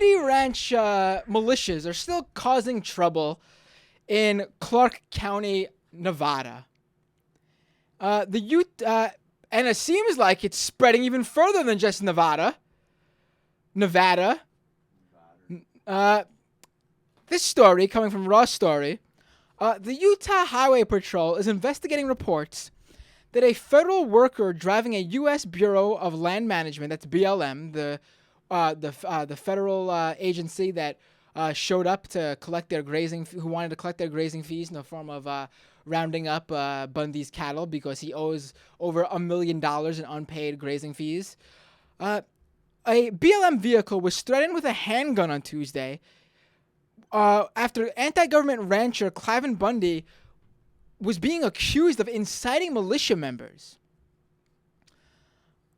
Bundy Ranch militias are still causing trouble in Clark County, Nevada. And it seems like it's spreading even further than just Nevada. This story, coming from Raw's Story, the Utah Highway Patrol is investigating reports that a federal worker driving a U.S. Bureau of Land Management, that's BLM, the federal agency that showed up to collect their grazing, who wanted to collect their grazing fees in the form of rounding up Bundy's cattle because he owes over $1 million in unpaid grazing fees. A BLM vehicle was threatened with a handgun on Tuesday after anti-government rancher Cliven Bundy was being accused of inciting militia members.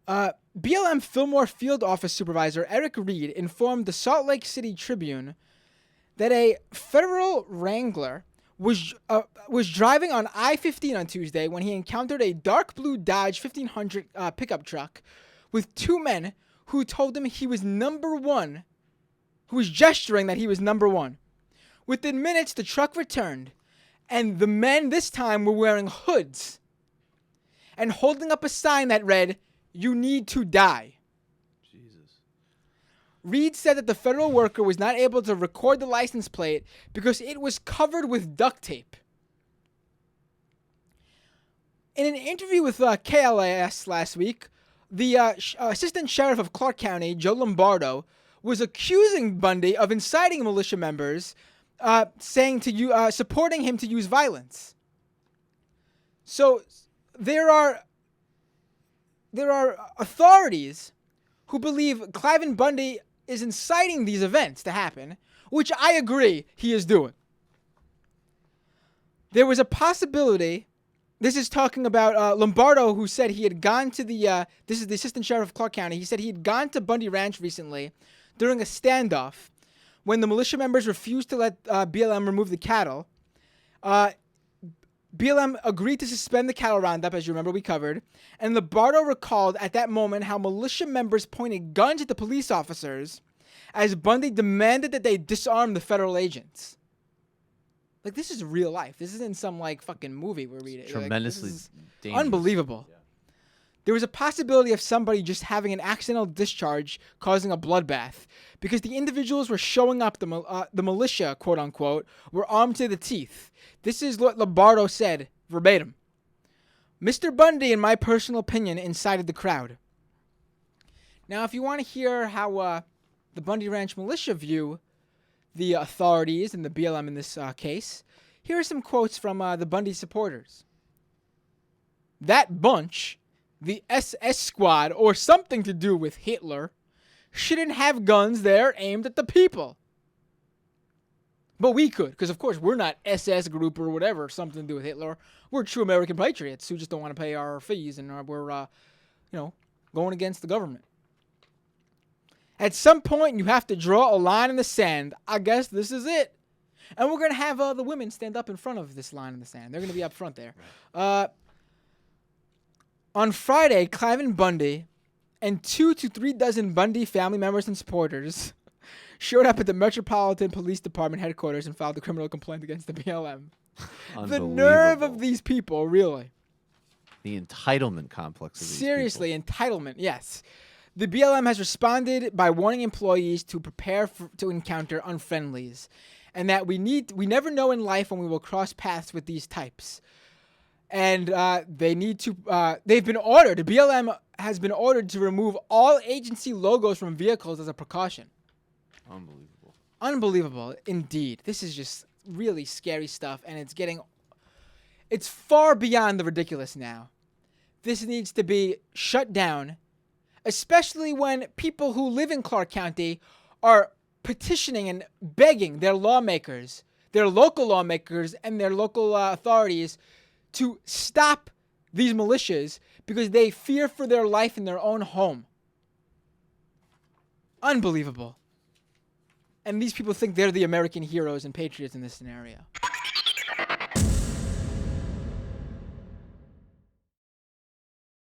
BLM Fillmore Field Office Supervisor Eric Reed informed the Salt Lake City Tribune that a federal Wrangler was driving on I-15 on Tuesday when he encountered a dark blue Dodge 1500 pickup truck with two men who told him he was number one, who was gesturing that he was number one. Within minutes, the truck returned, and the men this time were wearing hoods and holding up a sign that read, "You need to die." Jesus. Reed said that the federal worker was not able to record the license plate because it was covered with duct tape. In an interview with KLAS last week, the assistant sheriff of Clark County, Joe Lombardo, was accusing Bundy of inciting militia members, supporting him to use violence. So there are authorities who believe Cliven Bundy is inciting these events to happen, which I agree he is doing. There was a possibility. This is talking about Lombardo, who said he had gone to this is the assistant sheriff of Clark County. He said he had gone to Bundy Ranch recently during a standoff when the militia members refused to let BLM remove the cattle. BLM agreed to suspend the cattle roundup, as you remember we covered, and Lombardo recalled at that moment how militia members pointed guns at the police officers as Bundy demanded that they disarm the federal agents. Like, this is real life. This isn't some, like, fucking movie we're reading. Tremendously dangerous. Unbelievable. Yeah. There was a possibility of somebody just having an accidental discharge causing a bloodbath because the individuals were showing up, the militia, quote-unquote, were armed to the teeth. This is what Lombardo said, verbatim. Mr. Bundy, in my personal opinion, incited the crowd. Now, if you want to hear how the Bundy Ranch militia view the authorities and the BLM in this case, here are some quotes from the Bundy supporters. That bunch, the SS squad, or something to do with Hitler, shouldn't have guns there aimed at the people. But we could, because of course we're not SS group or whatever, something to do with Hitler. We're true American patriots who just don't want to pay our fees, and we're, going against the government. At some point, you have to draw a line in the sand. I guess this is it. And we're going to have the women stand up in front of this line in the sand. They're going to be up front there. Right. On Friday, Cliven Bundy and 2 to 3 dozen Bundy family members and supporters showed up at the Metropolitan Police Department headquarters and filed a criminal complaint against the BLM. The nerve of these people, really. The entitlement complex of these Seriously, people. Entitlement, yes. The BLM has responded by warning employees to prepare to encounter unfriendlies, and that we never know in life when we will cross paths with these types. And they've been ordered, the BLM has been ordered to remove all agency logos from vehicles as a precaution. Unbelievable, indeed. This is just really scary stuff, and it's far beyond the ridiculous now. This needs to be shut down, especially when people who live in Clark County are petitioning and begging their lawmakers, their local lawmakers and their local authorities to stop these militias because they fear for their life in their own home. Unbelievable. And these people think they're the American heroes and patriots in this scenario.